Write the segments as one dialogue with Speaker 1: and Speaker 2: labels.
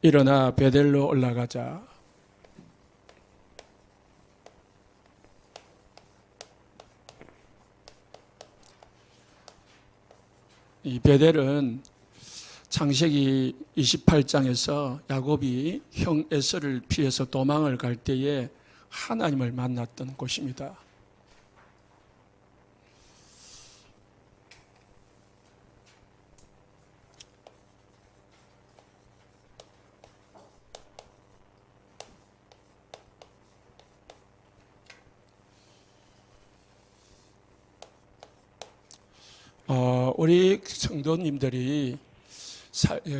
Speaker 1: 일어나 베델로 올라가자. 이 베델은 창세기 28장에서 야곱이 형 에서를 피해서 도망을 갈 때에 하나님을 만났던 곳입니다. 우리 성도님들이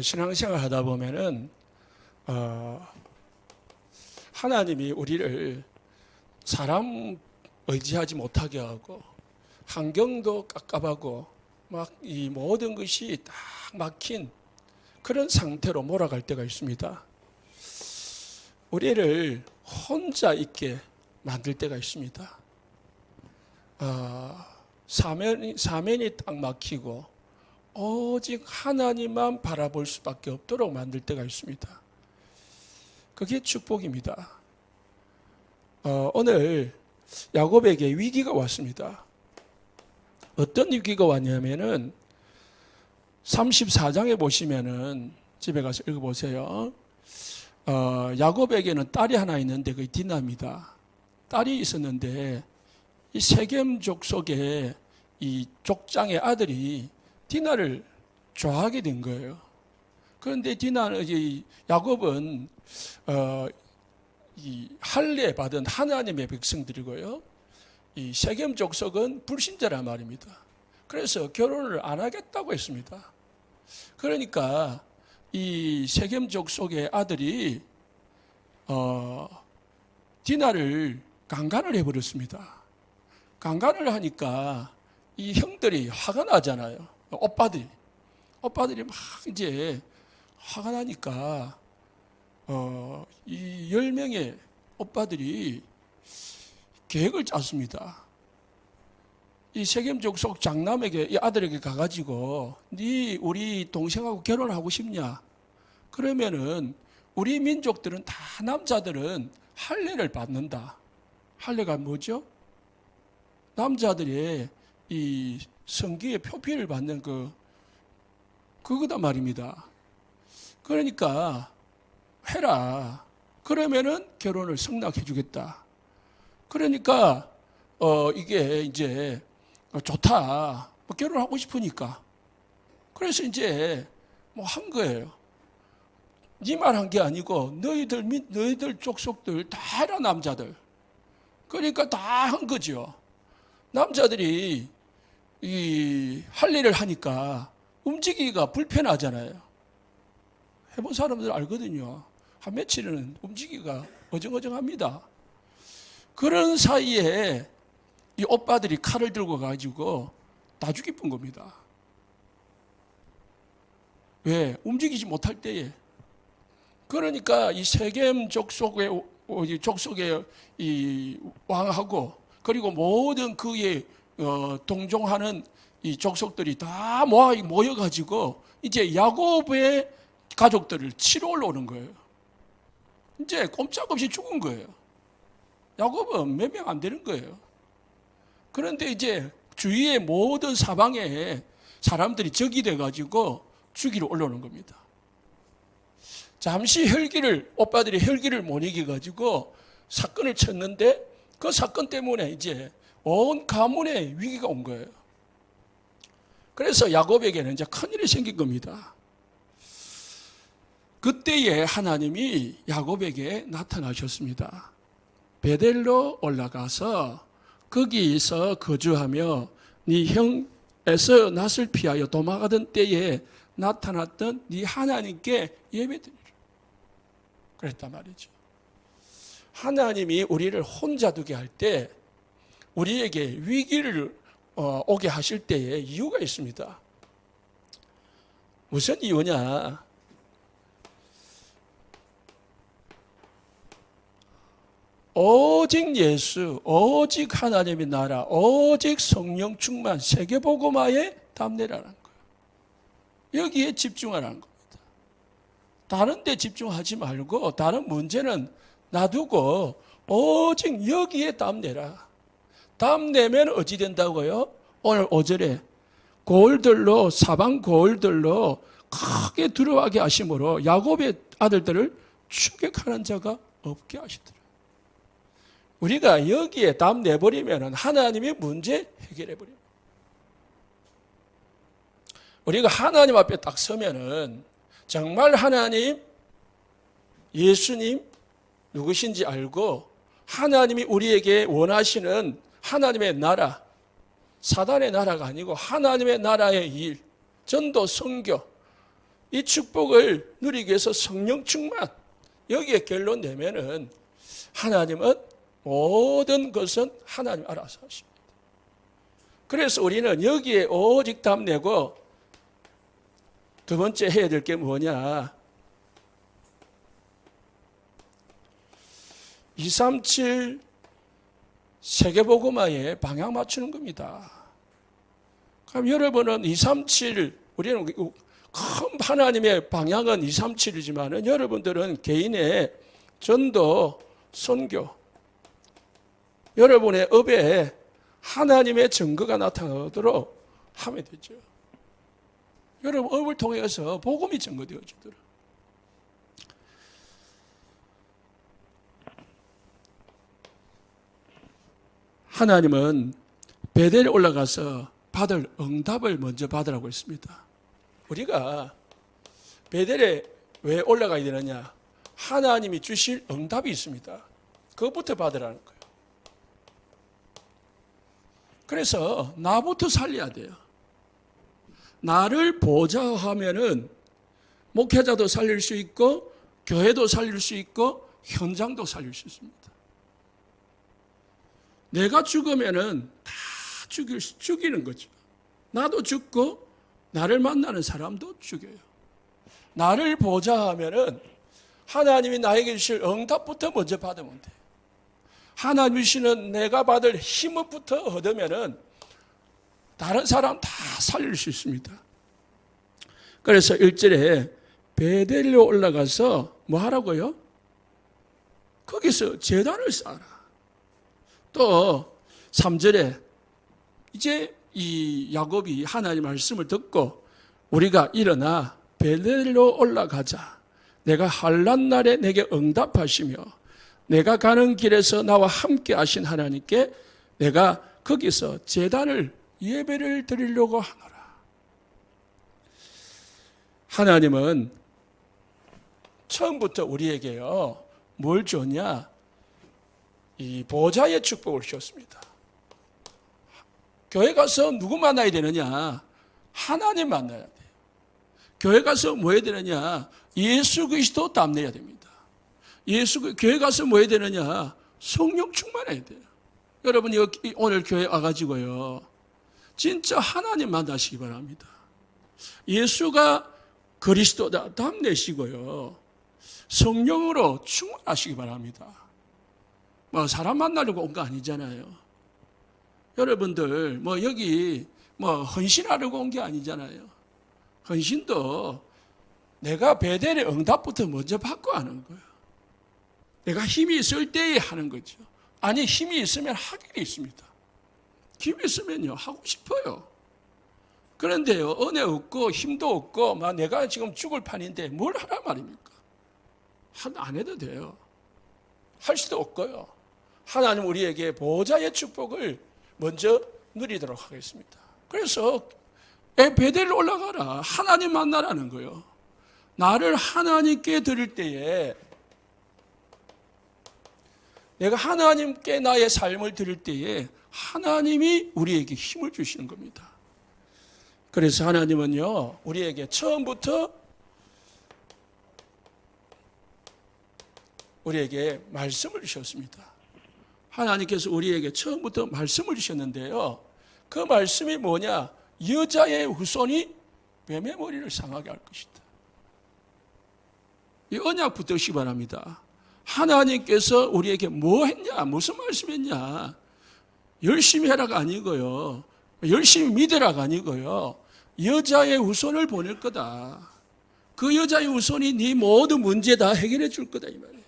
Speaker 1: 신앙생활 하다 보면은 하나님이 우리를 사람 의지하지 못하게 하고 환경도 깝깝하고 막 이 모든 것이 딱 막힌 그런 상태로 몰아갈 때가 있습니다. 우리를 혼자 있게 만들 때가 있습니다. 사면이 딱 막히고 오직 하나님만 바라볼 수밖에 없도록 만들 때가 있습니다. 그게 축복입니다. 오늘 야곱에게 위기가 왔습니다. 어떤 위기가 왔냐면은 34장에 보시면은 집에 가서 읽어보세요. 야곱에게는 딸이 하나 있는데 그게 디나입니다. 딸이 있었는데 이 세겜족 속에 이 족장의 아들이 디나를 좋아하게 된 거예요. 그런데 야곱은 이 할례 받은 하나님의 백성들이고요. 이 세겜 족속은 불신자란 말입니다. 그래서 결혼을 안 하겠다고 했습니다. 그러니까 이 세겜 족속의 아들이 디나를 강간을 해버렸습니다. 강간을 하니까 이 형들이 화가 나잖아요. 오빠들이 막 이제 화가 나니까 이 10명의 오빠들이 계획을 짰습니다. 이 세겜 족속 장남에게 이 아들에게 가가지고 네 우리 동생하고 결혼하고 싶냐? 그러면은 우리 민족들은 다 남자들은 할례를 받는다. 할례가 뭐죠? 남자들의 이 성기의 표피를 받는 그거다 말입니다. 그러니까 해라. 그러면은 결혼을 승낙해 주겠다. 그러니까 이게 이제 좋다. 뭐 결혼하고 싶으니까. 그래서 이제 뭐 한 거예요. 네 말 한 게 아니고 너희들 족속들 다 해라 남자들. 그러니까 다 한 거죠. 남자들이 이 할례를 하니까 움직이기가 불편하잖아요. 해본 사람들 알거든요. 한 며칠은 움직이기가 어정어정합니다. 그런 사이에 이 오빠들이 칼을 들고 가지고 다 죽이쁜 겁니다. 왜? 움직이지 못할 때에. 그러니까 이 세겜 족속의 이 왕하고 그리고 모든 그에 동종하는 이 족속들이 다 모여가지고 이제 야곱의 가족들을 치러 올라오는 거예요. 이제 꼼짝없이 죽은 거예요. 야곱은 몇 명 안 되는 거예요. 그런데 이제 주위의 모든 사방에 사람들이 적이 돼가지고 죽이러 올라오는 겁니다. 잠시 오빠들이 혈기를 못 이겨가지고 사건을 쳤는데 그 사건 때문에 이제 온 가문에 위기가 온 거예요. 그래서 야곱에게는 이제 큰일이 생긴 겁니다. 그때에 하나님이 야곱에게 나타나셨습니다. 베델로 올라가서 거기서 거주하며 네 형 에서 낯을 피하여 도망하던 때에 나타났던 네 하나님께 예배드리라. 그랬단 말이죠. 하나님이 우리를 혼자 두게 할 때 우리에게 위기를 오게 하실 때에 이유가 있습니다. 무슨 이유냐? 오직 예수, 오직 하나님의 나라, 오직 성령 충만, 세계복음화의 담대라는 거예요. 여기에 집중하라는 겁니다. 다른 데 집중하지 말고 다른 문제는 놔두고 오직 여기에 땀 내라. 땀 내면 어찌 된다고요? 오늘 5절에 고을들로 사방 고을들로 크게 두려워하게 하심으로 야곱의 아들들을 추격하는 자가 없게 하시더라. 우리가 여기에 땀 내버리면 하나님이 문제 해결해 버립니다. 우리가 하나님 앞에 딱 서면은 정말 하나님, 예수님 누구신지 알고 하나님이 우리에게 원하시는 하나님의 나라, 사단의 나라가 아니고 하나님의 나라의 일, 전도, 선교, 이 축복을 누리기 위해서 성령 충만, 여기에 결론 내면은 하나님은 모든 것은 하나님 알아서 하십니다. 그래서 우리는 여기에 오직 땀 내고 두 번째 해야 될 게 뭐냐? 237 세계복음화에 방향 맞추는 겁니다. 그럼 여러분은 237, 우리는 큰 하나님의 방향은 237이지만 여러분들은 개인의 전도, 선교, 여러분의 업에 하나님의 증거가 나타나도록 하면 되죠. 여러분 업을 통해서 복음이 증거되어지도록. 하나님은 베델에 올라가서 받을 응답을 먼저 받으라고 했습니다. 우리가 베델에 왜 올라가야 되느냐? 하나님이 주실 응답이 있습니다. 그것부터 받으라는 거예요. 그래서 나부터 살려야 돼요. 나를 보좌하면은 목회자도 살릴 수 있고 교회도 살릴 수 있고 현장도 살릴 수 있습니다. 내가 죽으면은 다 죽이는 거죠. 나도 죽고 나를 만나는 사람도 죽여요. 나를 보좌하면은 하나님이 나에게 주실 응답부터 먼저 받으면 돼요. 하나님이 주시는 내가 받을 힘부터 얻으면은 다른 사람 다 살릴 수 있습니다. 그래서 1절에 베델로 올라가서 뭐 하라고요? 거기서 제단을 쌓아라. 또 3절에 이제 이 야곱이 하나님 말씀을 듣고 우리가 일어나 베델로 올라가자. 내가 환난 날에 내게 응답하시며 내가 가는 길에서 나와 함께 하신 하나님께 내가 거기서 제단을 예배를 드리려고 하노라. 하나님은 처음부터 우리에게요 뭘 줬냐? 이 보좌의 축복을 주셨습니다. 교회 가서 누구 만나야 되느냐? 하나님 만나야 돼요. 교회 가서 뭐 해야 되느냐? 예수 그리스도 땀내야 됩니다. 교회 가서 뭐 해야 되느냐? 성령 충만해야 돼요. 여러분이 오늘 교회 와가지고요 진짜 하나님 만나시기 바랍니다. 예수가 그리스도다 땀내시고요 성령으로 충만하시기 바랍니다. 뭐 사람 만나려고 온 거 아니잖아요. 여러분들 뭐 여기 뭐 헌신하려고 온 게 아니잖아요. 헌신도 내가 베델의 응답부터 먼저 받고 하는 거예요. 내가 힘이 있을 때에 하는 거죠. 아니 힘이 있으면 할 일이 있습니다. 힘이 있으면요 하고 싶어요. 그런데요 은혜 없고 힘도 없고 막 내가 지금 죽을 판인데 뭘 하란 말입니까? 안 해도 돼요. 할 수도 없고요. 하나님 우리에게 보좌의 축복을 먼저 누리도록 하겠습니다. 그래서 베델로 올라가라. 하나님 만나라는 거예요. 나를 하나님께 드릴 때에 내가 하나님께 나의 삶을 드릴 때에 하나님이 우리에게 힘을 주시는 겁니다. 그래서 하나님은요 우리에게 처음부터 우리에게 말씀을 주셨습니다. 하나님께서 우리에게 처음부터 말씀을 주셨는데요. 그 말씀이 뭐냐? 여자의 후손이 뱀의 머리를 상하게 할 것이다. 이 언약 붙드시기 바랍니다. 하나님께서 우리에게 뭐 했냐? 무슨 말씀했냐? 열심히 해라가 아니고요. 열심히 믿으라가 아니고요. 여자의 후손을 보낼 거다. 그 여자의 후손이 네 모든 문제 다 해결해 줄 거다 이 말이에요.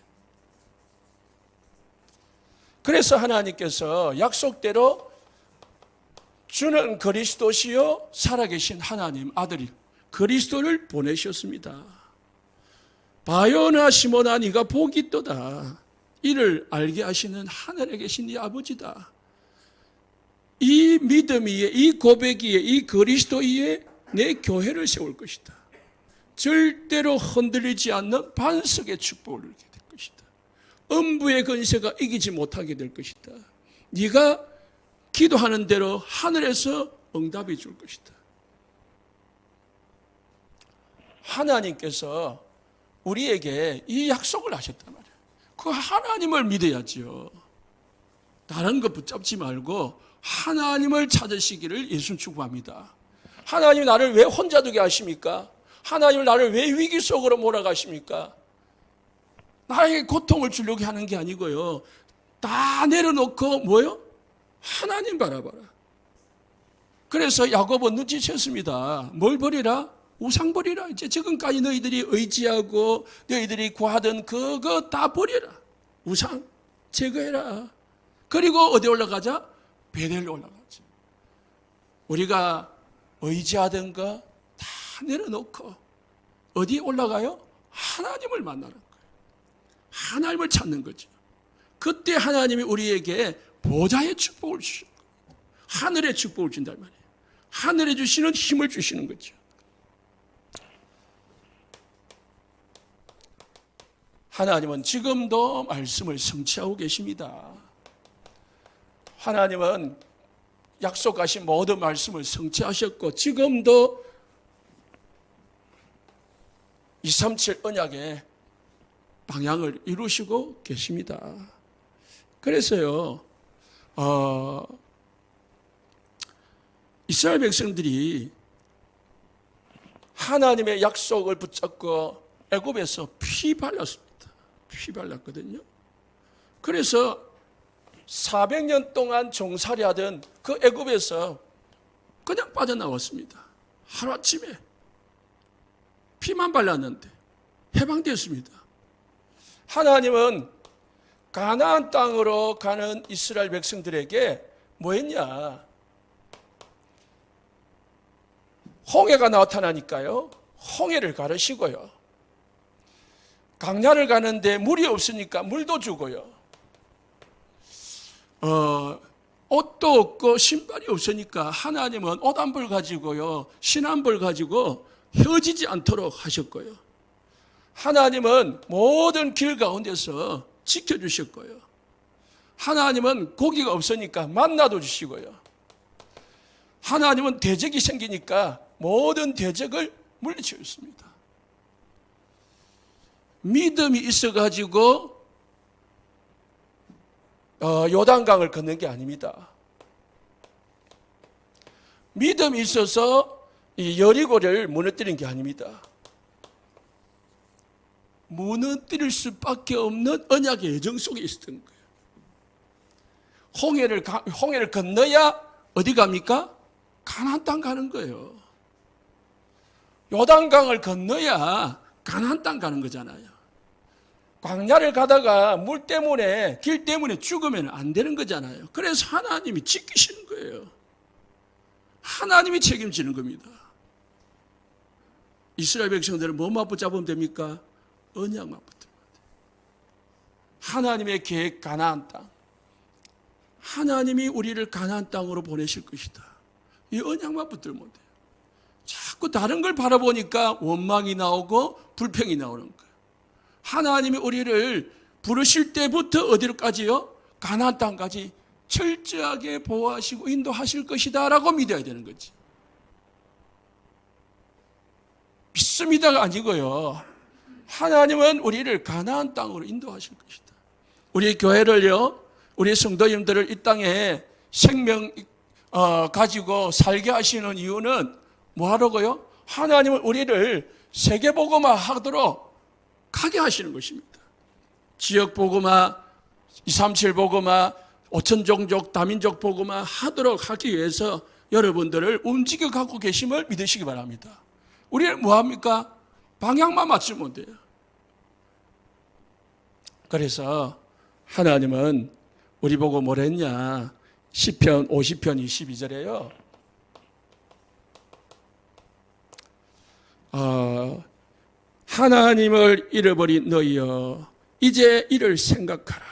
Speaker 1: 그래서 하나님께서 약속대로 주는 그리스도시요 살아계신 하나님 아들이 그리스도를 보내셨습니다. 바요나 시몬아 네가 복이 있도다. 이를 알게 하시는 하늘에 계신 네 아버지다. 이 믿음 위에, 이 고백 위에, 이 그리스도 위에 내 교회를 세울 것이다. 절대로 흔들리지 않는 반석의 축복을 누리게 될 것이다. 음부의 권세가 이기지 못하게 될 것이다. 네가 기도하는 대로 하늘에서 응답해 줄 것이다. 하나님께서 우리에게 이 약속을 하셨단 말이에요. 그 하나님을 믿어야지요. 다른 거 붙잡지 말고 하나님을 찾으시기를 예수는 축복합니다. 하나님이 나를 왜 혼자 두게 하십니까? 하나님은 나를 왜 위기 속으로 몰아가십니까? 나에게 고통을 주려고 하는 게 아니고요. 다 내려놓고 뭐요? 하나님 바라봐라. 그래서 야곱은 눈치챘습니다. 뭘 버리라? 우상 버리라. 이제 지금까지 너희들이 의지하고 너희들이 구하던 그거 다 버려라. 우상 제거해라. 그리고 어디 올라가자? 베델로 올라가자. 우리가 의지하던 거 다 내려놓고 어디에 올라가요? 하나님을 만나는 거예요. 하나님을 찾는 거죠. 그때 하나님이 우리에게 보좌의 축복을 주시는 거예요. 하늘의 축복을 준단 말이에요. 하늘에 주시는 힘을 주시는 거죠. 하나님은 지금도 말씀을 성취하고 계십니다. 하나님은 약속하신 모든 말씀을 성취하셨고 지금도 237 언약의 방향을 이루시고 계십니다. 그래서요, 이스라엘 백성들이 하나님의 약속을 붙잡고 애굽에서 피 발랐습니다. 피 발랐거든요. 그래서 400년 동안 종살이하던 그 애굽에서 그냥 빠져나왔습니다. 하루아침에 피만 발랐는데 해방되었습니다. 하나님은 가나안 땅으로 가는 이스라엘 백성들에게 뭐 했냐? 홍해가 나타나니까요. 홍해를 가르시고요. 강야를 가는데 물이 없으니까 물도 주고요. 옷도 없고 신발이 없으니까 하나님은 옷 한 벌 가지고요. 신 한 벌 가지고 헤어지지 않도록 하셨고요. 하나님은 모든 길 가운데서 지켜주셨고요. 하나님은 고기가 없으니까 만나도 주시고요. 하나님은 대적이 생기니까 모든 대적을 물리치셨습니다. 믿음이 있어가지고 요단강을 걷는 게 아닙니다. 믿음이 있어서 이 여리고를 무너뜨린 게 아닙니다. 무너뜨릴 수밖에 없는 언약의 예정 속에 있었던 거예요. 홍해를 건너야 어디 갑니까? 가나안 땅 가는 거예요. 요단강을 건너야 가나안 땅 가는 거잖아요. 광야를 가다가 물 때문에 길 때문에 죽으면 안 되는 거잖아요. 그래서 하나님이 지키시는 거예요. 하나님이 책임지는 겁니다. 이스라엘 백성들은 뭐만 붙잡으면 됩니까? 언약만 붙들면 돼요. 하나님의 계획 가나안 땅. 하나님이 우리를 가나안 땅으로 보내실 것이다. 이 언약만 붙들면 돼요. 자꾸 다른 걸 바라보니까 원망이 나오고 불평이 나오는 거예요. 하나님이 우리를 부르실 때부터 어디로까지요? 가나안 땅까지 철저하게 보호하시고 인도하실 것이다 라고 믿어야 되는 거지. 믿습니다가 아니고요. 하나님은 우리를 가나안 땅으로 인도하실 것이다. 우리 교회를요, 우리 성도님들을 이 땅에 생명 가지고 살게 하시는 이유는 뭐 하려고요? 하나님은 우리를 세계복음화 하도록 가게 하시는 것입니다. 지역복음화, 237 복음화, 5천종족, 다민족 복음화 하도록 하기 위해서 여러분들을 움직여 갖고 계심을 믿으시기 바랍니다. 우리는 뭐합니까? 방향만 맞추면 돼요. 그래서 하나님은 우리 보고 뭐랬냐? 시편 50편 22절에요. 하나님을 잃어버린 너희여 이제 이를 생각하라.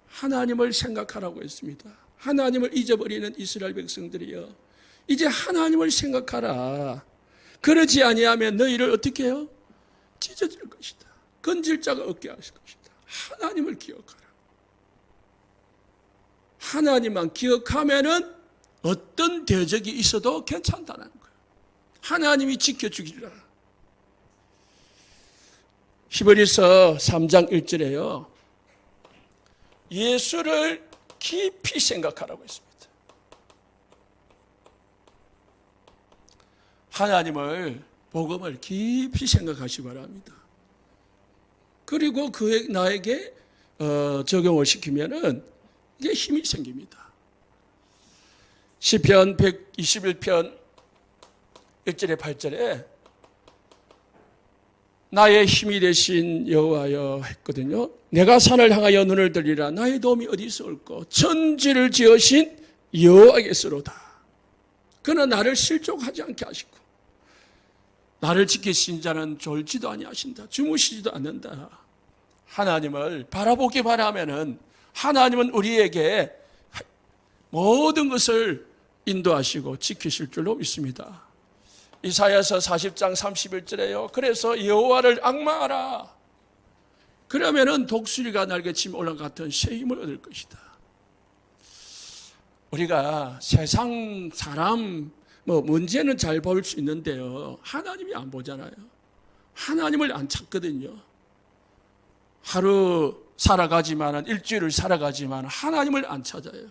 Speaker 1: 하나님을 생각하라고 했습니다. 하나님을 잊어버리는 이스라엘 백성들이여 이제 하나님을 생각하라. 그러지 아니하면 너희를 어떻게 해요? 찢어질 것이다. 건질 자가 없게 하실 것이다. 하나님을 기억하라. 하나님만 기억하면은 어떤 대적이 있어도 괜찮다는 거예요. 하나님이 지켜주기라. 히브리서 3장 1절에요. 예수를 깊이 생각하라고 했습니다. 하나님을, 복음을 깊이 생각하시기 바랍니다. 그리고 나에게 적용을 시키면은 이게 힘이 생깁니다. 시편 121편 1절에 8절에 나의 힘이 되신 여호와여 했거든요. 내가 산을 향하여 눈을 들리라. 나의 도움이 어디서 올까? 천지를 지으신 여호와께서로다. 그는 나를 실족하지 않게 하시고 나를 지키신 자는 졸지도 아니하신다. 주무시지도 않는다. 하나님을 바라보기 바라면은 하나님은 우리에게 모든 것을 인도하시고 지키실 줄로 믿습니다. 이사야서 40장 31절에요. 그래서 여호와를 앙망하라. 그러면은 독수리가 날개치며 올라간 같은 새 힘을 얻을 것이다. 우리가 세상 사람 문제는 잘 볼 수 있는데요. 하나님이 안 보잖아요. 하나님을 안 찾거든요. 하루 살아가지만 일주일을 살아가지만 하나님을 안 찾아요.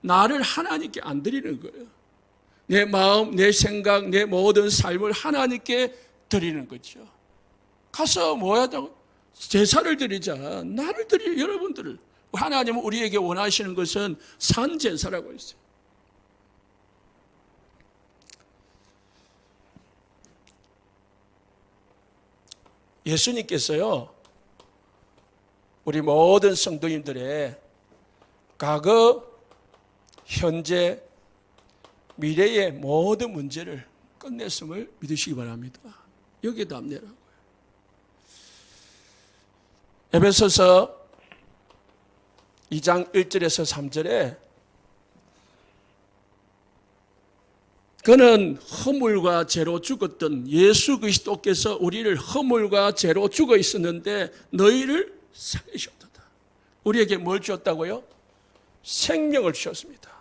Speaker 1: 나를 하나님께 안 드리는 거예요. 내 마음, 내 생각, 내 모든 삶을 하나님께 드리는 거죠. 가서 뭐야? 제사를 드리자. 나를 드려, 여러분들을. 하나님은 우리에게 원하시는 것은 산 제사라고 했어요. 예수님께서요, 우리 모든 성도님들의 과거, 현재, 미래의 모든 문제를 끝냈음을 믿으시기 바랍니다. 여기에 답 내라고요. 에베소서 2장 1절에서 3절에 그는 허물과 죄로 죽었던 예수 그리스도께서 우리를 허물과 죄로 죽어 있었는데 너희를 살리셨다. 우리에게 뭘 주었다고요? 생명을 주셨습니다.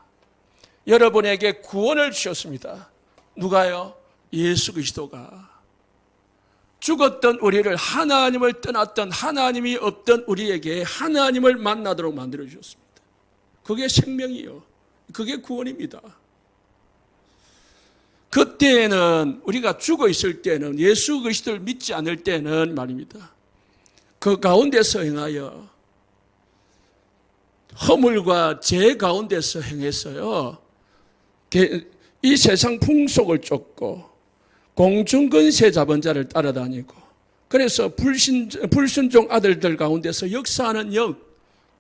Speaker 1: 여러분에게 구원을 주셨습니다. 누가요? 예수 그리스도가. 죽었던 우리를, 하나님을 떠났던, 하나님이 없던 우리에게 하나님을 만나도록 만들어 주셨습니다. 그게 생명이요. 그게 구원입니다. 그때는, 우리가 죽어 있을 때는, 예수 그리스도를 믿지 않을 때는 말입니다, 그 가운데서 행하여 허물과 죄 가운데서 행했어요. 이 세상 풍속을 쫓고 공중근세 잡은 자를 따라다니고, 그래서 불순종 아들들 가운데서 역사하는 영,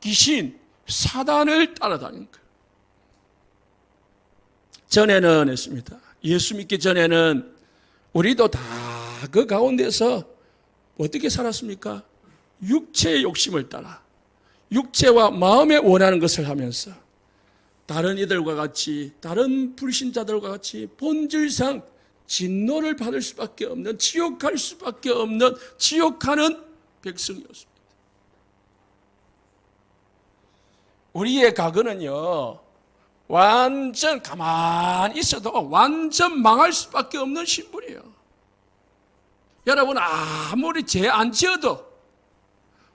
Speaker 1: 귀신, 사단을 따라다닌 거예요. 전에는 했습니다. 예수 믿기 전에는 우리도 다 그 가운데서 어떻게 살았습니까? 육체의 욕심을 따라 육체와 마음에 원하는 것을 하면서 다른 이들과 같이, 다른 불신자들과 같이 본질상 진노를 받을 수밖에 없는, 지옥할 수밖에 없는, 지옥하는 백성이었습니다. 우리의 과거는요, 완전 가만히 있어도 완전 망할 수밖에 없는 신분이에요. 여러분, 아무리 죄 안 지어도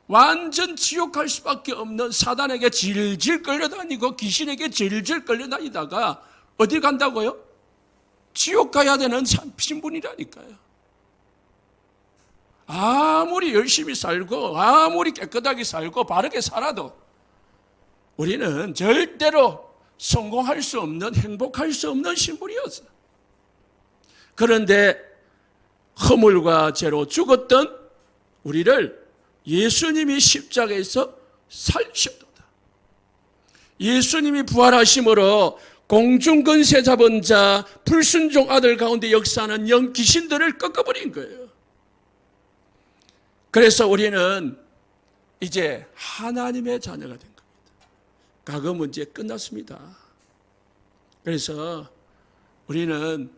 Speaker 1: 완전 지옥할 수밖에 없는, 사단에게 질질 끌려다니고 귀신에게 질질 끌려다니다가 어디 간다고요? 지옥 가야 되는 신분이라니까요. 아무리 열심히 살고 아무리 깨끗하게 살고 바르게 살아도 우리는 절대로 성공할 수 없는, 행복할 수 없는 신분이었어요. 그런데 허물과 죄로 죽었던 우리를 예수님이 십자가에서 살리셨도다. 예수님이 부활하심으로 공중권세 잡은 자, 불순종 아들 가운데 역사하는 영 귀신들을 꺾어버린 거예요. 그래서 우리는 이제 하나님의 자녀가 된 겁니다. 과거 문제 끝났습니다. 그래서 우리는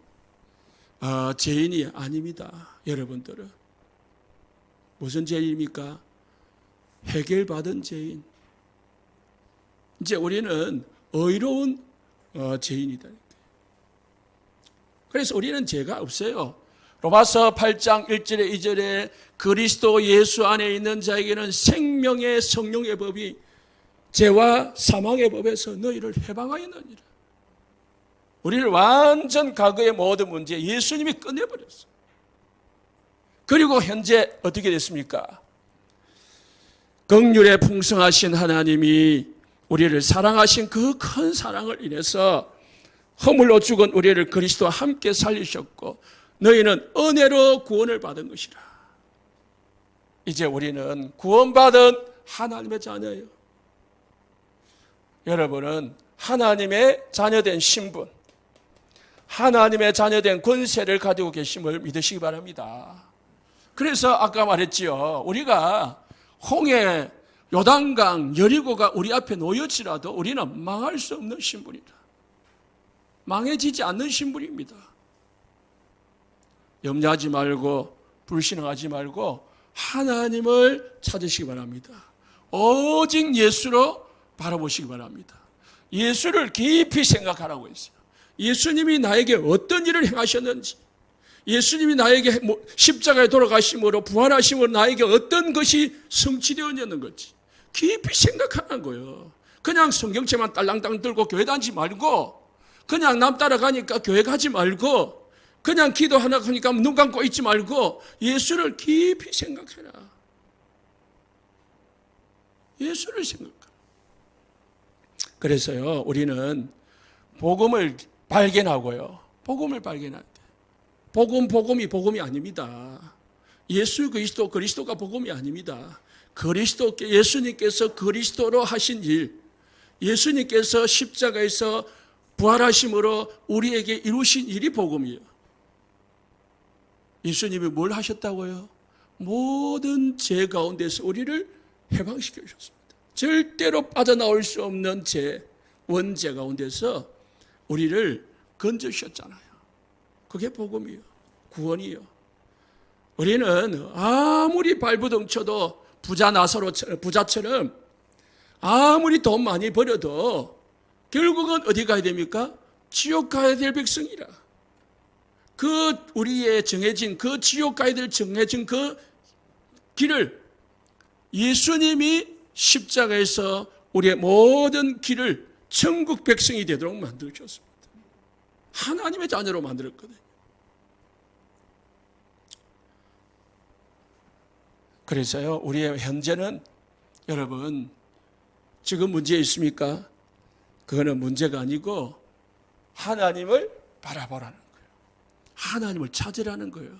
Speaker 1: 죄인이 아닙니다. 여러분들은 무슨 죄인입니까? 해결받은 죄인. 이제 우리는 의로운 죄인이다. 그래서 우리는 죄가 없어요. 로마서 8장 1절에 2절에 그리스도 예수 안에 있는 자에게는 생명의 성령의 법이 죄와 사망의 법에서 너희를 해방하였느니라. 우리를 완전 과거의 모든 문제 예수님이 끝내버렸어. 그리고 현재 어떻게 됐습니까? 긍휼에 풍성하신 하나님이 우리를 사랑하신 그 큰 사랑을 인해서 허물로 죽은 우리를 그리스도와 함께 살리셨고 너희는 은혜로 구원을 받은 것이라. 이제 우리는 구원받은 하나님의 자녀예요. 여러분은 하나님의 자녀된 신분, 하나님의 자녀된 권세를 가지고 계심을 믿으시기 바랍니다. 그래서 아까 말했지요. 우리가 홍해, 요단강, 여리고가 우리 앞에 놓여지라도 우리는 망할 수 없는 신분이다. 망해지지 않는 신분입니다. 염려하지 말고 불신앙하지 말고 하나님을 찾으시기 바랍니다. 오직 예수로 바라보시기 바랍니다. 예수를 깊이 생각하라고 했어요. 예수님이 나에게 어떤 일을 행하셨는지, 예수님이 나에게 십자가에 돌아가심으로 부활하심으로 나에게 어떤 것이 성취되었냐는 거지. 깊이 생각하는 거예요. 그냥 성경책만 딸랑딸랑 들고 교회 다니지 말고, 그냥 남 따라가니까 교회 가지 말고, 그냥 기도하나 하니까 눈 감고 있지 말고 예수를 깊이 생각해라. 예수를 생각하라. 그래서요, 우리는 복음을 발견하고요. 복음을 발견해야 돼. 복음이 복음이 아닙니다. 예수 그리스도가 복음이 아닙니다. 예수님께서 그리스도로 하신 일, 예수님께서 십자가에서 부활하심으로 우리에게 이루신 일이 복음이에요. 예수님이 뭘 하셨다고요? 모든 죄 가운데서 우리를 해방시켜 주셨습니다. 절대로 빠져나올 수 없는 죄, 원죄 가운데서 우리를 건져주셨잖아요. 그게 복음이에요. 구원이에요. 우리는 아무리 발부둥 쳐도 부자처럼 아무리 돈 많이 벌어도 결국은 어디 가야 됩니까? 지옥 가야 될 백성이라. 우리의 정해진 지옥 가야 될 정해진 그 길을 예수님이 십자가에서 우리의 모든 길을 천국 백성이 되도록 만들어주셨습니다. 하나님의 자녀로 만들었거든요. 그래서요, 우리의 현재는 여러분 지금 문제 있습니까? 그거는 문제가 아니고 하나님을 바라보라는 거예요. 하나님을 찾으라는 거예요.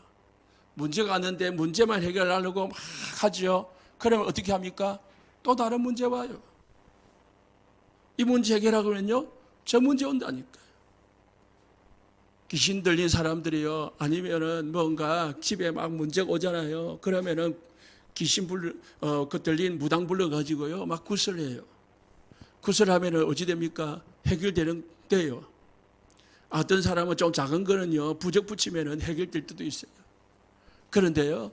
Speaker 1: 문제가 왔는데 문제만 해결하려고 막 하죠. 그러면 어떻게 합니까? 또 다른 문제 와요. 이 문제 해결하고 그러면요, 저 문제 온다니까요. 귀신 들린 사람들이요, 아니면은 뭔가 집에 막 문제가 오잖아요. 그러면은 귀신 들린 무당 불러가지고요, 막 구슬해요. 구슬하면은 어찌 됩니까? 해결되는데요. 어떤 사람은 좀 작은 거는요, 부적 붙이면은 해결될 때도 있어요. 그런데요,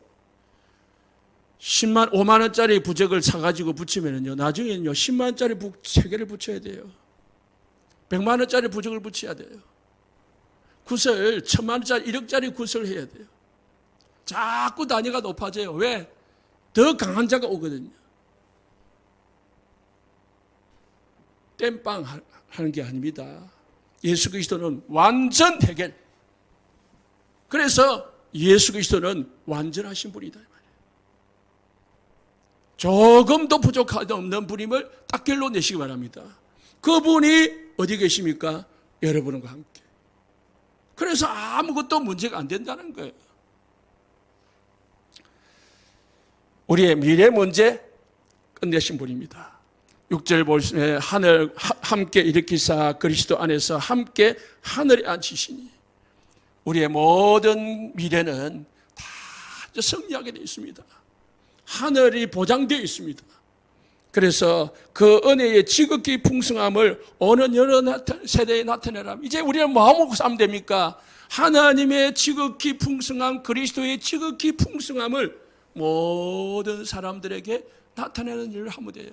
Speaker 1: 5만 원짜리 부적을 사가지고 붙이면은요, 나중에는요, 10만 원짜리 3개를 붙여야 돼요. 100만 원짜리 부적을 붙여야 돼요. 구슬 1000만 원짜리 1억짜리 구슬 해야 돼요. 자꾸 단위가 높아져요. 왜? 더 강한 자가 오거든요. 땜빵 하는 게 아닙니다. 예수 그리스도는 완전 해결. 그래서 예수 그리스도는 완전하신 분이다. 조금도 부족하지 없는 분임을 딱 결론내시기 바랍니다. 그분이 어디 계십니까? 여러분과 함께. 그래서 아무것도 문제가 안 된다는 거예요. 우리의 미래 문제 끝내신 분입니다. 6절 보시면 하늘 함께 일으키사 그리스도 안에서 함께 하늘에 앉히시니 우리의 모든 미래는 다 승리하게 되어 있습니다. 하늘이 보장되어 있습니다. 그래서 그 은혜의 지극히 풍성함을 어느 여러 세대에 나타내라. 이제 우리는 뭐 하고 살면 됩니까? 하나님의 지극히 풍성함, 그리스도의 지극히 풍성함을 모든 사람들에게 나타내는 일을 하면 돼요.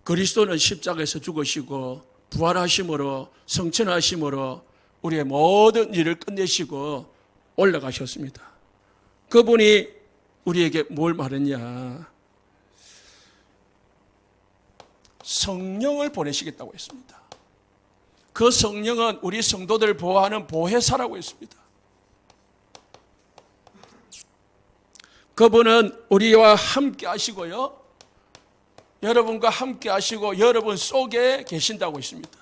Speaker 1: 그리스도는 십자가에서 죽으시고 부활하심으로 성천하심으로 우리의 모든 일을 끝내시고 올라가셨습니다. 그분이 우리에게 뭘 말했냐? 성령을 보내시겠다고 했습니다. 그 성령은 우리 성도들을 보호하는 보혜사라고 했습니다. 그분은 우리와 함께 하시고요, 여러분과 함께 하시고 여러분 속에 계신다고 했습니다.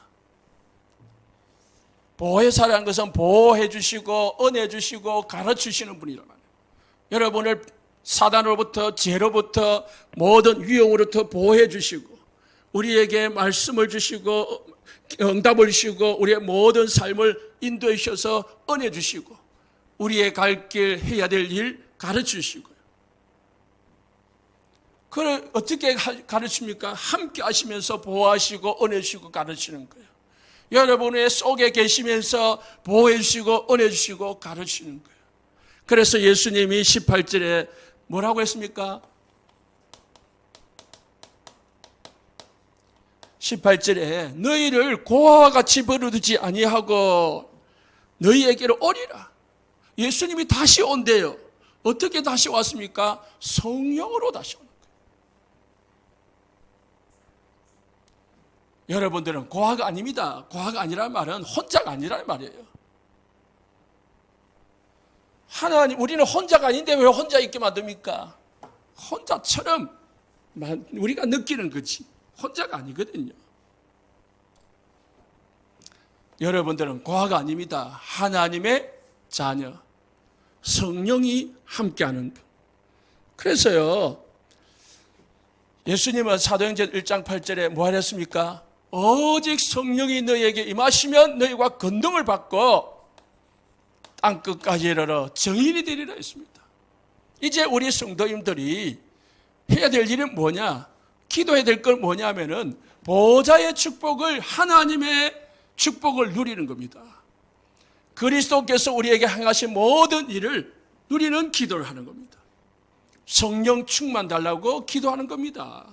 Speaker 1: 보혜사라는 것은 보호해 주시고 은혜 주시고 가르치시는 분이란 말이에요. 여러분을 사단으로부터 죄로부터 모든 위험으로부터 보호해 주시고 우리에게 말씀을 주시고 응답을 주시고 우리의 모든 삶을 인도해 주셔서 은혜 주시고 우리의 갈 길 해야 될 일 가르치시고요. 그걸 어떻게 가르칩니까? 함께 하시면서 보호하시고 은혜 주시고 가르치는 거예요. 여러분의 속에 계시면서 보호해 주시고 은혜 주시고 가르치는 거예요. 그래서 예수님이 18절에 뭐라고 했습니까? 18절에 너희를 고아와 같이 버려두지 아니하고 너희에게로 오리라. 예수님이 다시 온대요. 어떻게 다시 왔습니까? 성령으로 다시 온 거예요. 여러분들은 고아가 아닙니다. 고아가 아니라는 말은 혼자가 아니라는 말이에요. 하나님, 우리는 혼자가 아닌데 왜 혼자 있게 만듭니까? 혼자처럼 우리가 느끼는 거지 혼자가 아니거든요. 여러분들은 고아가 아닙니다. 하나님의 자녀, 성령이 함께하는 분. 그래서요, 예수님은 사도행전 1장 8절에 뭐 하셨습니까? 오직 성령이 너희에게 임하시면 너희가 권능을 받고 땅끝까지 이르러 증인이 되리라 했습니다. 이제 우리 성도님들이 해야 될 일은 뭐냐? 기도해야 될 건 뭐냐면은 보좌의 축복을, 하나님의 축복을 누리는 겁니다. 그리스도께서 우리에게 행하신 모든 일을 누리는 기도를 하는 겁니다. 성령 충만 달라고 기도하는 겁니다.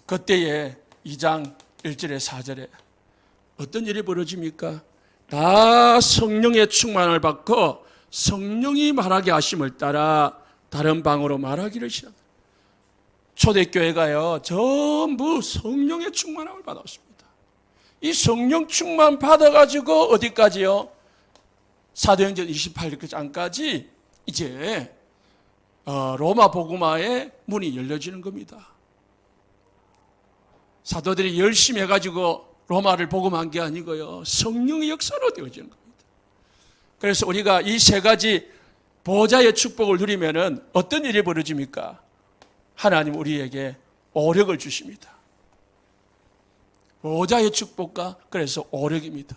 Speaker 1: 그때에 2장 1절에 4절에 어떤 일이 벌어집니까? 다 성령의 충만을 받고 성령이 말하게 하심을 따라 다른 방으로 말하기를 시작합니다. 초대교회가요, 전부 성령의 충만함을 받았습니다. 이 성령 충만 받아가지고 어디까지요? 사도행전 28장까지 이제 로마 복음화의 문이 열려지는 겁니다. 사도들이 열심히 해가지고 로마를 복음한 게 아니고요, 성령의 역사로 되어지는 겁니다. 그래서 우리가 이 세 가지 보좌의 축복을 누리면은 어떤 일이 벌어집니까? 하나님 우리에게 오력을 주십니다. 보좌의 축복과 그래서 오력입니다.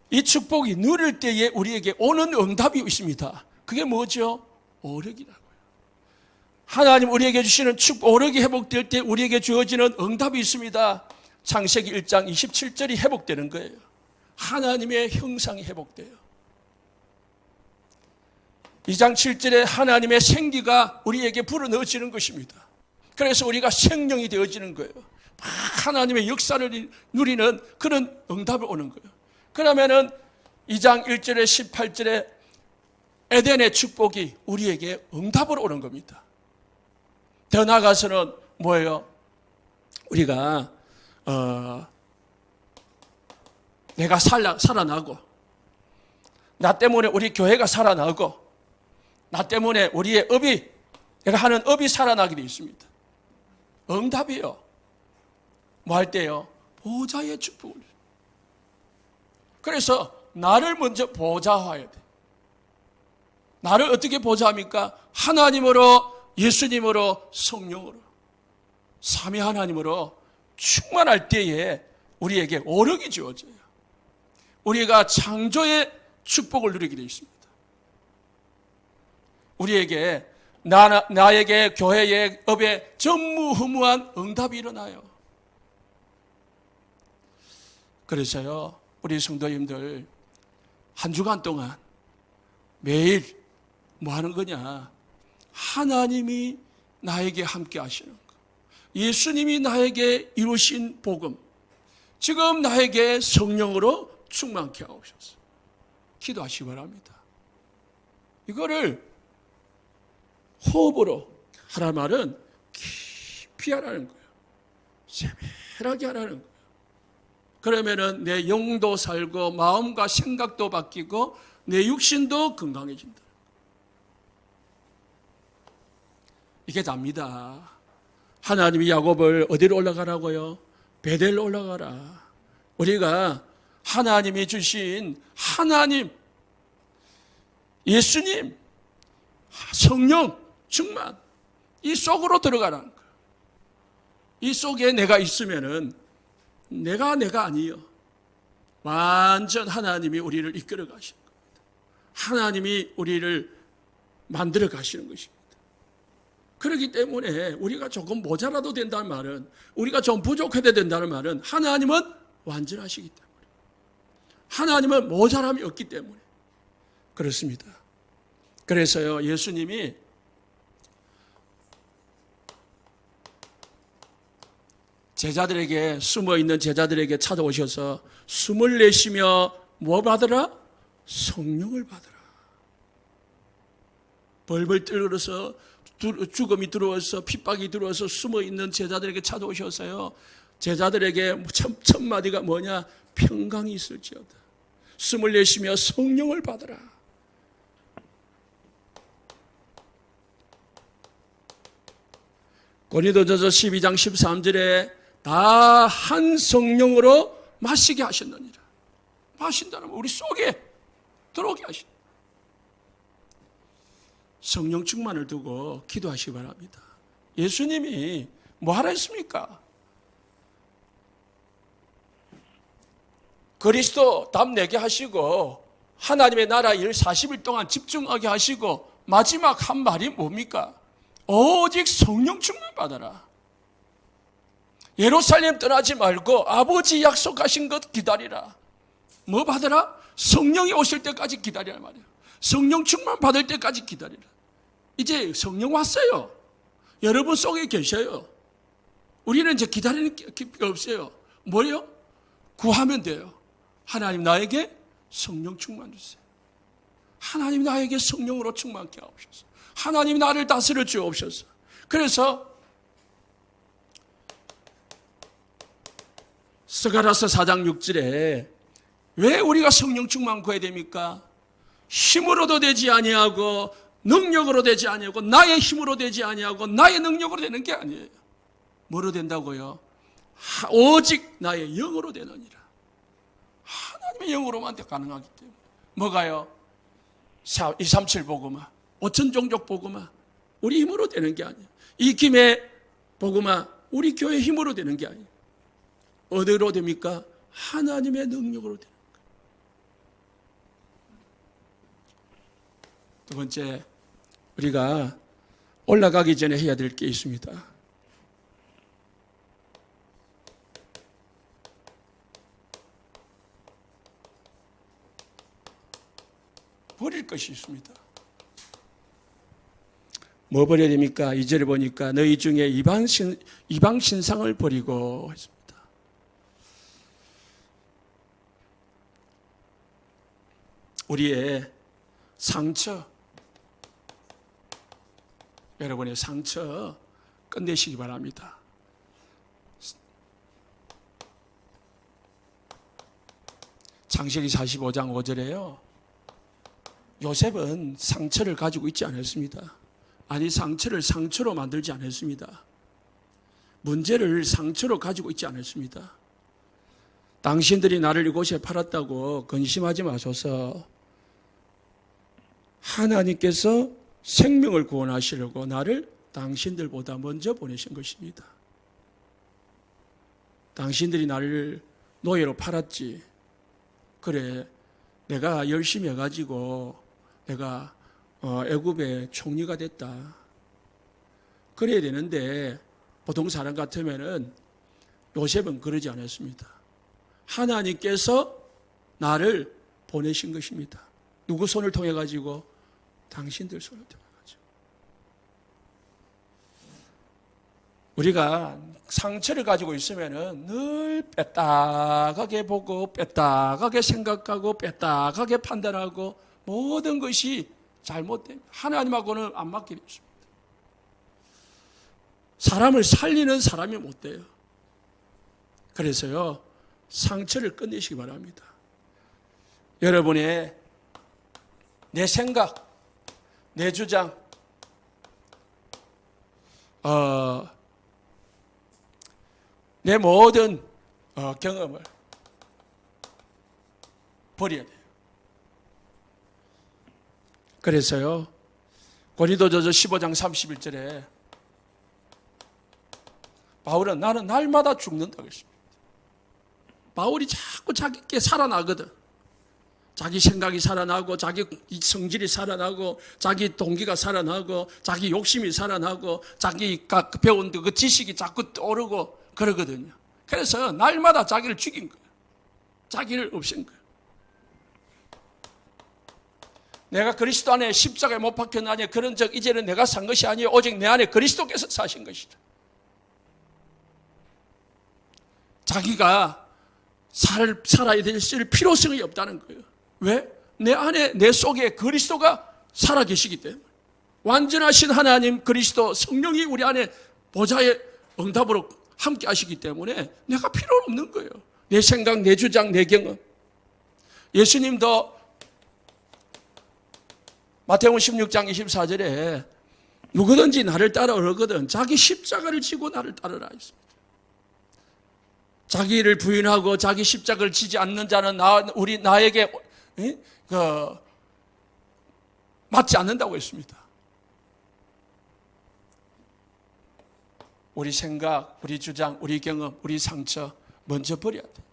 Speaker 1: 이 축복이 누릴 때에 우리에게 오는 응답이 있습니다. 그게 뭐죠? 오력이라고요. 하나님 우리에게 주시는 축복, 오력이 회복될 때 우리에게 주어지는 응답이 있습니다. 창세기 1장 27절이 회복되는 거예요. 하나님의 형상이 회복돼요. 2장 7절에 하나님의 생기가 우리에게 불어넣어지는 것입니다. 그래서 우리가 생명이 되어지는 거예요. 하나님의 역사를 누리는 그런 응답이 오는 거예요. 그러면은 2장 1절에 18절에 에덴의 축복이 우리에게 응답으로 오는 겁니다. 더 나아가서는 뭐예요? 우리가 내가 살아나고, 나 때문에 우리 교회가 살아나고, 나 때문에 우리의 업이, 내가 하는 업이 살아나게 되어 있습니다. 응답이요. 뭐 할 때요? 보좌의 축복을. 그래서 나를 먼저 보좌화해야 돼. 나를 어떻게 보좌합니까? 하나님으로, 예수님으로, 성령으로, 삼위 하나님으로 충만할 때에 우리에게 오력이 주어져요. 우리가 창조의 축복을 누리게 되어 있습니다. 우리에게 나에게 교회의 업에 전무후무한 응답이 일어나요. 그래서요, 우리 성도님들 한 주간 동안 매일 뭐 하는 거냐? 하나님이 나에게 함께 하시는 거, 예수님이 나에게 이루신 복음, 지금 나에게 성령으로 충만케 하옵소서. 기도하시기 바랍니다. 이거를 호흡으로 하라는 말은 깊이 하라는 거예요. 세밀하게 하라는 거예요. 그러면은 내 영도 살고 마음과 생각도 바뀌고 내 육신도 건강해진다. 이게 답니다. 하나님이 야곱을 어디로 올라가라고요? 베델로 올라가라. 우리가 하나님이 주신 하나님, 예수님, 성령 충만, 이 속으로 들어가라는 거예요. 이 속에 내가 있으면은 내가 아니요. 완전 하나님이 우리를 이끌어 가시는 겁니다. 하나님이 우리를 만들어 가시는 것입니다. 그렇기 때문에 우리가 조금 모자라도 된다는 말은, 우리가 좀 부족해도 된다는 말은 하나님은 완전하시기 때문에, 하나님은 모자람이 없기 때문에 그렇습니다. 그래서요, 예수님이 제자들에게, 숨어있는 제자들에게 찾아오셔서 숨을 내쉬며 뭐 받으라? 성령을 받으라. 벌벌 떨어서 죽음이 들어와서 핍박이 들어와서 숨어있는 제자들에게 찾아오셔서요, 제자들에게 첫 마디가 뭐냐? 평강이 있을지어다. 숨을 내쉬며 성령을 받으라. 고린도전서 12장 13절에 다 한 성령으로 마시게 하셨느니라. 마신다는 우리 속에 들어오게 하신다. 성령 충만을 두고 기도하시기 바랍니다. 예수님이 뭐 하라 했습니까? 그리스도 답 내게 하시고 하나님의 나라 일 40일 동안 집중하게 하시고 마지막 한 말이 뭡니까? 오직 성령 충만 받아라. 예루살렘 떠나지 말고 아버지 약속하신 것 기다리라. 뭐 받으라? 성령이 오실 때까지 기다리라 말이에요. 성령 충만 받을 때까지 기다리라. 이제 성령 왔어요. 여러분 속에 계셔요. 우리는 이제 기다리는 게 없어요. 뭐예요? 구하면 돼요. 하나님 나에게 성령 충만 주세요. 하나님 나에게 성령으로 충만케 하옵소서. 하나님 나를 다스려 주옵소서. 그래서 스가랴서 4장 6절에 왜 우리가 성령 충만 구해야 됩니까? 힘으로도 되지 아니하고 능력으로 되지 아니하고 나의 힘으로 되지 아니하고 나의 능력으로 되는 게 아니에요. 뭐로 된다고요? 오직 나의 영으로 되느니라. 하나님의 영으로만 가능하기 때문에. 뭐가요? 237 복음화, 5천 종족 복음화, 우리 힘으로 되는 게 아니에요. 이 김에 복음화, 우리 교회 힘으로 되는 게 아니에요. 어디로 됩니까? 하나님의 능력으로 되는 거예요. 두 번째, 우리가 올라가기 전에 해야 될 게 있습니다. 버릴 것이 있습니다. 뭐 버려야 됩니까? 2절에 보니까 너희 중에 이방 신상을 버리고 했습니다. 우리의 상처, 여러분의 상처 끝내시기 바랍니다. 창세기 45장 5절에요. 요셉은 상처를 가지고 있지 않았습니다. 아니, 상처를 상처로 만들지 않았습니다. 문제를 상처로 가지고 있지 않았습니다. 당신들이 나를 이곳에 팔았다고 근심하지 마소서. 하나님께서 생명을 구원하시려고 나를 당신들보다 먼저 보내신 것입니다. 당신들이 나를 노예로 팔았지. 그래, 내가 열심히 해가지고 내가 애굽의 총리가 됐다. 그래야 되는데 보통 사람 같으면은 요셉은 그러지 않았습니다. 하나님께서 나를 보내신 것입니다. 누구 손을 통해 가지고? 당신들 손을 통해 가지고. 우리가 상처를 가지고 있으면은 늘 뺐다가게 보고 뺐다가게 생각하고 뺐다가게 판단하고 모든 것이 잘못됩니다. 하나님하고는 안 맞게 되십니다. 사람을 살리는 사람이 못 돼요. 그래서요, 상처를 끝내시기 바랍니다. 여러분의 내 생각, 내 주장, 내 모든 경험을 버려야 돼요. 그래서요, 고린도전서 15장 31절에 바울은 나는 날마다 죽는다고 했습니다. 바울이 자꾸 자기께 살아나거든. 자기 생각이 살아나고 자기 성질이 살아나고 자기 동기가 살아나고 자기 욕심이 살아나고 자기가 배운 그 지식이 자꾸 떠오르고 그러거든요. 그래서 날마다 자기를 죽인 거예요. 자기를 없앤 거예요. 내가 그리스도 안에 십자가에 못 박혔나니 그런 적 이제는 내가 산 것이 아니요 오직 내 안에 그리스도께서 사신 것이다. 자기가 살아야 될 필요성이 없다는 거예요. 왜? 내 안에 내 속에 그리스도가 살아계시기 때문에. 완전하신 하나님 그리스도 성령이 우리 안에 보좌의 응답으로 함께 하시기 때문에 내가 필요 없는 거예요. 내 생각, 내 주장, 내 경험. 예수님도 마태복음 16장 24절에 누구든지 나를 따라오거든 자기 십자가를 지고 나를 따르라 했습니다. 자기를 부인하고 자기 십자가를 지지 않는 자는 나에게 맞지 않는다고 했습니다. 우리 생각, 우리 주장, 우리 경험, 우리 상처 먼저 버려야 돼.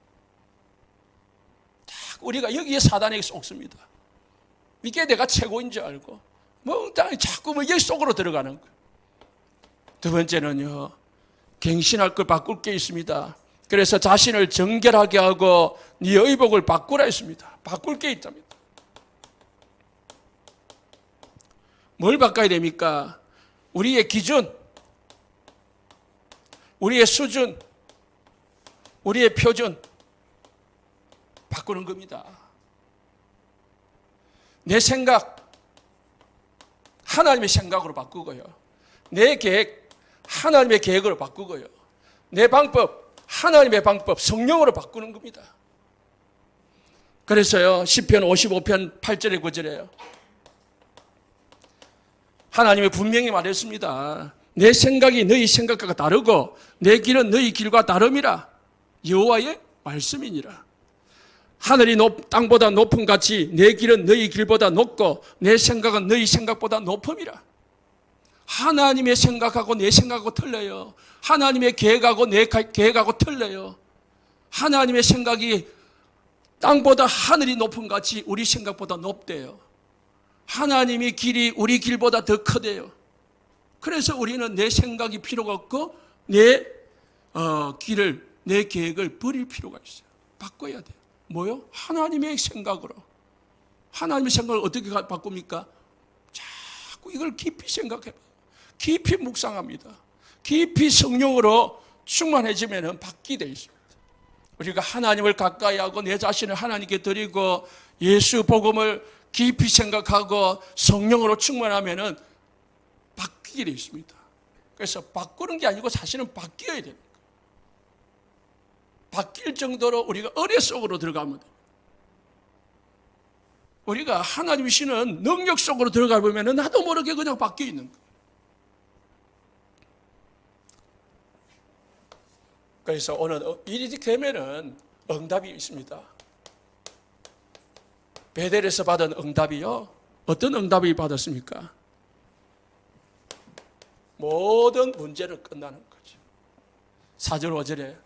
Speaker 1: 우리가 여기에 사단에게 속습니다. 이게 내가 최고인 줄 알고 멍땅히 자꾸 여기 속으로 들어가는 거예요. 두 번째는요, 갱신할 걸 바꿀 게 있습니다. 그래서 자신을 정결하게 하고 네 의복을 바꾸라 했습니다. 바꿀 게 있답니다. 뭘 바꿔야 됩니까? 우리의 기준, 우리의 수준, 우리의 표준 바꾸는 겁니다. 내 생각 하나님의 생각으로 바꾸고요. 내 계획 하나님의 계획으로 바꾸고요. 내 방법 하나님의 방법 성령으로 바꾸는 겁니다. 그래서요, 시편 55편 8절에 9절에요. 하나님이 분명히 말했습니다. 내 생각이 너희 생각과 다르고 내 길은 너희 길과 다름이라. 여호와의 말씀이니라. 하늘이 땅보다 높음 같이 내 길은 너희 길보다 높고 내 생각은 너희 생각보다 높음이라. 하나님의 생각하고 내 생각하고 틀려요. 하나님의 계획하고 내 계획하고 틀려요. 하나님의 생각이 땅보다 하늘이 높음 같이 우리 생각보다 높대요. 하나님의 길이 우리 길보다 더 크대요. 그래서 우리는 내 생각이 필요가 없고 내 길을, 내 계획을 버릴 필요가 있어요. 바꿔야 돼요. 뭐요? 하나님의 생각으로. 하나님의 생각을 어떻게 바꿉니까? 자꾸 이걸 깊이 생각해봐요. 깊이 묵상합니다. 깊이 성령으로 충만해지면 바뀌게 되어 있습니다. 우리가 하나님을 가까이 하고 내 자신을 하나님께 드리고 예수 복음을 깊이 생각하고 성령으로 충만하면 바뀌게 되어 있습니다. 그래서 바꾸는 게 아니고 사실은 바뀌어야 됩니다. 바뀔 정도로 우리가 의뢰 속으로 들어가면 됩니다. 우리가 하나님이 주시는 능력 속으로 들어가 보면 나도 모르게 그냥 바뀌어 있는 거예요. 그래서 오늘 일이 되면은 응답이 있습니다. 베델에서 받은 응답이요. 어떤 응답이 받았습니까? 모든 문제를 끝나는 거죠. 4절 5절에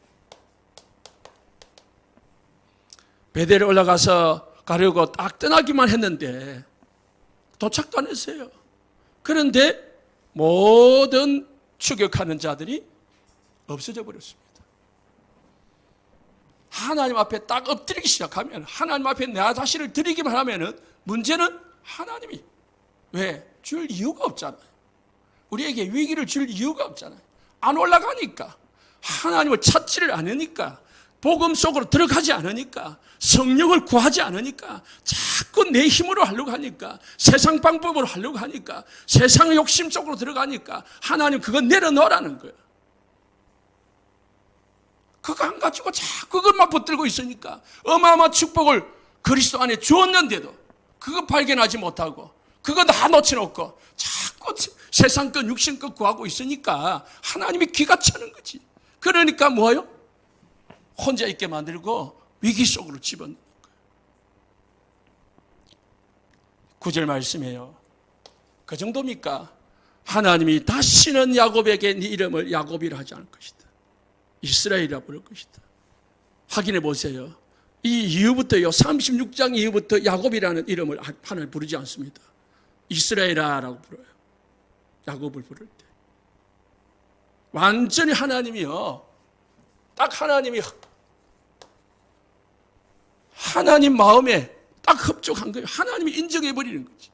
Speaker 1: 베델에 올라가서 가려고 딱 떠나기만 했는데 도착도 안 했어요. 그런데 모든 추격하는 자들이 없어져 버렸습니다. 하나님 앞에 딱 엎드리기 시작하면, 하나님 앞에 내 자신을 드리기만 하면은 문제는 하나님이 왜? 줄 이유가 없잖아요. 우리에게 위기를 줄 이유가 없잖아요. 안 올라가니까, 하나님을 찾지를 않으니까, 복음 속으로 들어가지 않으니까, 성령을 구하지 않으니까, 자꾸 내 힘으로 하려고 하니까, 세상 방법으로 하려고 하니까, 세상의 욕심 속으로 들어가니까 하나님 그거 내려놓으라는 거예요. 그거 안 가지고 자꾸 그것만 붙들고 있으니까 어마어마한 축복을 그리스도 안에 주었는데도 그거 발견하지 못하고 그거 다 놓쳐놓고 자꾸 세상 것 육신 것 구하고 있으니까 하나님이 귀가 차는 거지. 그러니까 뭐예요? 혼자 있게 만들고 위기 속으로 집어넣는 거예요. 9절 말씀이에요. 그 정도입니까? 하나님이 다시는 야곱에게 네 이름을 야곱이라 하지 않을 것이다. 이스라엘이라 부를 것이다. 확인해 보세요. 이 이후부터요, 36장 이후부터 야곱이라는 이름을 하나님 부르지 않습니다. 이스라엘이라고 불러요. 야곱을 부를 때. 완전히 하나님이요, 딱 하나님 마음에 딱 흡족한 거예요. 하나님이 인정해 버리는 거지.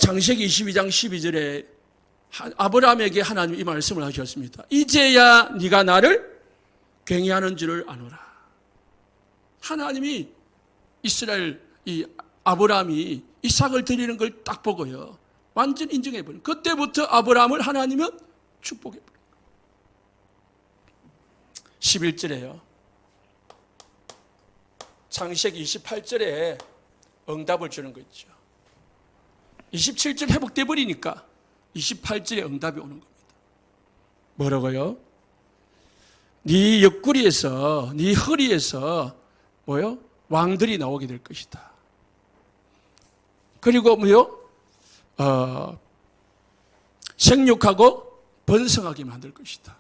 Speaker 1: 창세기 22장 12절에 아브라함에게 하나님 이 말씀을 하셨습니다. 이제야 네가 나를 경외하는 줄을 아노라. 하나님이 이스라엘 이 아브라함이 이삭을 드리는 걸 딱 보고요, 완전 인정해 버려요. 그때부터 아브라함을 하나님은 축복해 버려요. 11절에요. 창세기 28절에 응답을 주는 거 있죠. 27절 회복돼 버리니까 28절에 응답이 오는 겁니다. 뭐라고요? 네 옆구리에서, 네 허리에서 뭐요? 왕들이 나오게 될 것이다. 그리고 뭐요? 생육하고 번성하게 만들 것이다.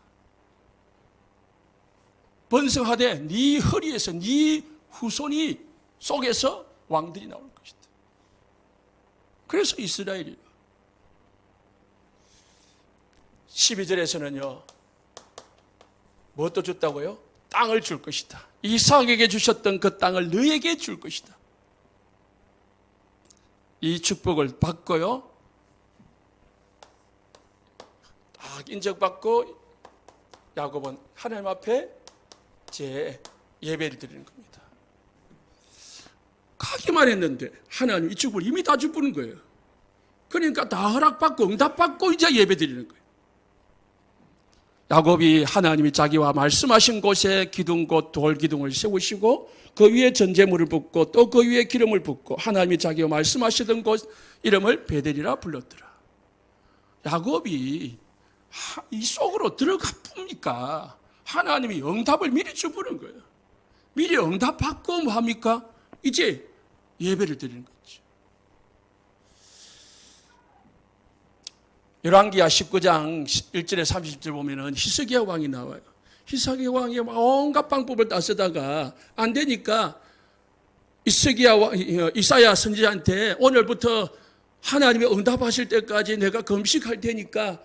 Speaker 1: 번성하되 네 허리에서, 네 후손이 속에서 왕들이 나올 것이다. 그래서 이스라엘이에요. 12절에서는요, 무엇도 줬다고요? 땅을 줄 것이다. 이삭에게 주셨던 그 땅을 너에게 줄 것이다. 이 축복을 받고요, 딱 인정받고 야곱은 하나님 앞에 제 예배를 드리는 겁니다. 가기만 했는데 하나님 이 축복을 이미 다 주는 거예요. 그러니까 다 허락받고 응답받고 이제 예배 드리는 거예요. 야곱이 하나님이 자기와 말씀하신 곳에 기둥곧 돌기둥을 세우시고 그 위에 전제물을 붓고 또 그 위에 기름을 붓고 하나님이 자기와 말씀하시던 곳 이름을 베델이라 불렀더라. 야곱이 이 속으로 들어가 봅니까? 하나님이 응답을 미리 주부는 거예요. 미리 응답받고 뭐 합니까? 이제 예배를 드리는 거죠. 열왕기하 19장 1절에 30절 보면은 히스기야 왕이 나와요. 히스기야 왕이 온갖 방법을 다 쓰다가 안 되니까 이사야 선지자한테 오늘부터 하나님이 응답하실 때까지 내가 금식할 테니까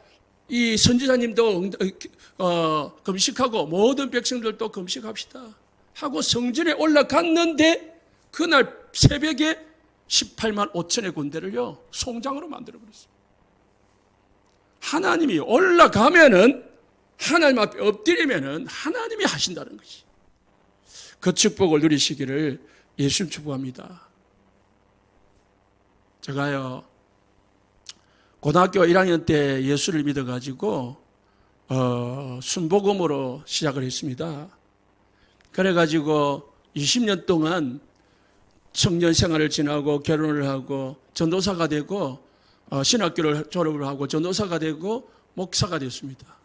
Speaker 1: 이 선지자님도 금식하고 모든 백성들도 금식합시다 하고 성전에 올라갔는데 그날 새벽에 18만 5천의 군대를요 송장으로 만들어버렸습니다. 하나님이 올라가면은, 하나님 앞에 엎드리면은 하나님이 하신다는 것이. 그 축복을 누리시기를 예수님 축복합니다. 제가요, 고등학교 1학년 때 예수를 믿어가지고, 순복음으로 시작을 했습니다. 그래가지고 20년 동안 청년 생활을 지나고 결혼을 하고 전도사가 되고 신학교를 졸업을 하고 전도사가 되고 목사가 됐습니다.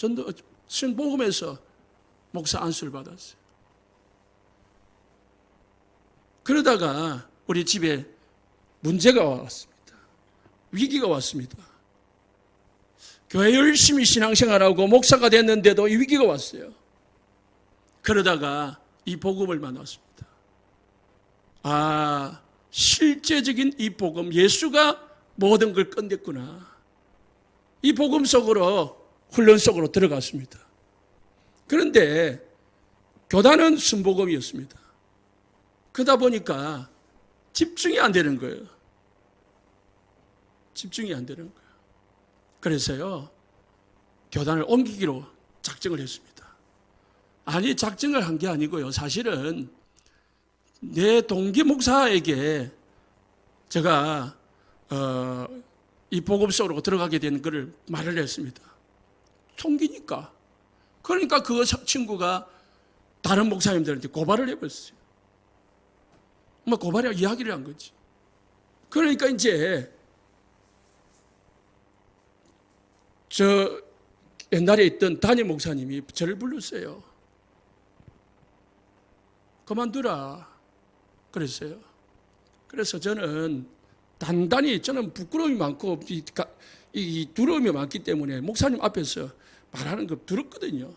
Speaker 1: 전도 신복음에서 목사 안수를 받았어요. 그러다가 우리 집에 문제가 왔습니다. 위기가 왔습니다. 교회 열심히 신앙생활하고 목사가 됐는데도 이 위기가 왔어요. 그러다가 이 복음을 만났습니다. 아, 실제적인 이 복음, 예수가 모든 걸 끝냈구나. 이 복음 속으로, 훈련 속으로 들어갔습니다. 그런데 교단은 순복음이었습니다. 그러다 보니까 집중이 안 되는 거예요. 집중이 안 되는 거예요. 그래서요, 교단을 옮기기로 작정을 했습니다. 아니, 작정을 한 게 아니고요. 사실은 내 동기 목사에게 제가 이 복음 속으로 들어가게 된 것을 말을 했습니다. 총기니까. 그러니까 그 친구가 다른 목사님들한테 고발을 해버렸어요. 뭐 고발이라고 이야기를 한 거지. 그러니까 이제 저 옛날에 있던 담임 목사님이 저를 불렀어요. 그만두라 그랬어요. 그래서 저는 단단히, 저는 부끄러움이 많고 이 두려움이 많기 때문에 목사님 앞에서 말하는 거 들었거든요.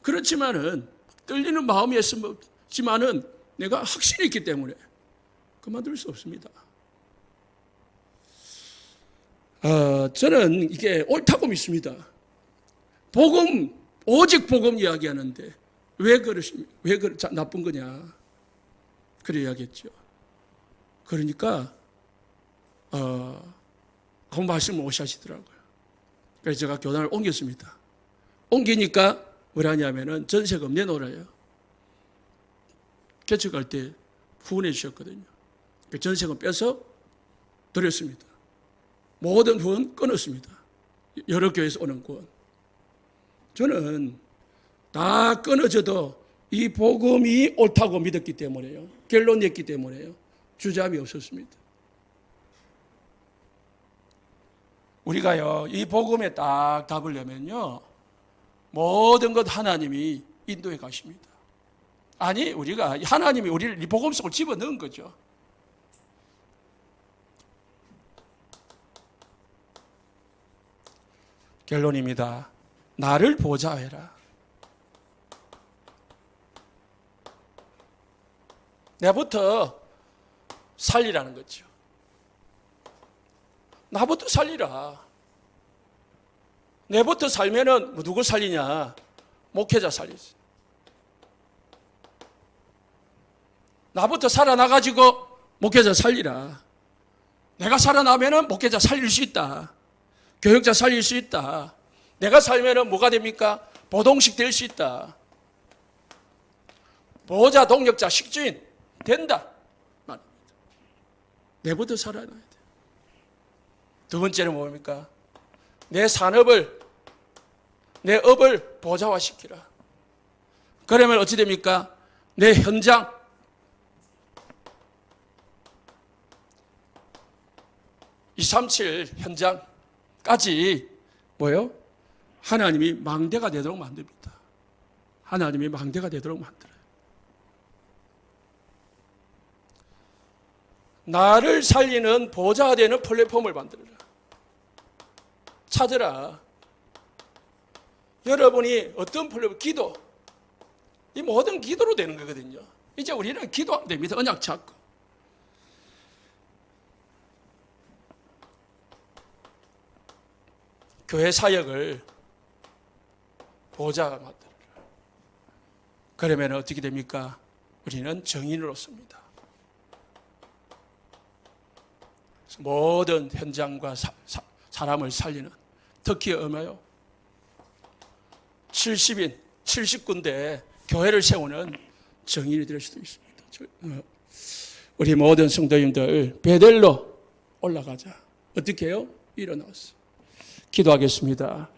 Speaker 1: 그렇지만은 떨리는 마음이었지만은 내가 확신이 있기 때문에 그만둘 수 없습니다. 저는 이게 옳다고 믿습니다. 복음, 오직 복음 이야기하는데 왜 나쁜 거냐. 그래 이야기했죠. 그러니까 그 말씀을 오시더라고요. 그래서 제가 교단을 옮겼습니다. 옮기니까 뭐라냐면은 전세금 내놓으래요. 개척할 때 후원해 주셨거든요. 그 전세금 빼서 드렸습니다. 모든 후원 끊었습니다. 여러 교회에서 오는 후원. 저는 다 끊어져도 이 복음이 옳다고 믿었기 때문에요. 결론 냈기 때문에요. 주저함이 없었습니다. 우리가요, 이 복음에 딱 답으려면요, 모든 것 하나님이 인도해 가십니다. 아니, 우리가, 하나님이 우리를 이 복음 속으로 집어넣은 거죠. 결론입니다. 나를 보좌해라. 내부터 살리라는 거죠. 나부터 살리라. 내부터 살면은 누구 살리냐? 목회자 살리지. 나부터 살아나가지고 목회자 살리라. 내가 살아나면은 목회자 살릴 수 있다. 교육자 살릴 수 있다. 내가 살면은 뭐가 됩니까? 보동식 될 수 있다. 보호자, 동력자, 식주인 된다. 말입니다. 내부터 살아나야 돼. 두 번째는 뭡니까? 내 산업을, 내 업을 보좌화시키라. 그러면 어찌 됩니까? 내 현장, 237 현장까지 뭐예요? 하나님이 망대가 되도록 만듭니다. 하나님이 망대가 되도록 만들어요. 나를 살리는 보좌가 되는 플랫폼을 만들어라. 찾으라. 여러분이 어떤 플랫폼, 기도, 이 모든 기도로 되는 거거든요. 이제 우리는 기도하면 됩니다. 언약 찾고. 교회 사역을 보좌가 만들어라. 그러면 어떻게 됩니까? 우리는 정인으로 씁니다. 모든 현장과 사람을 살리는, 특히 얼마요? 70인, 70군데 교회를 세우는 정인이 될 수도 있습니다. 우리 모든 성도님들 베델로 올라가자. 어떻게 해요? 일어나서 기도하겠습니다.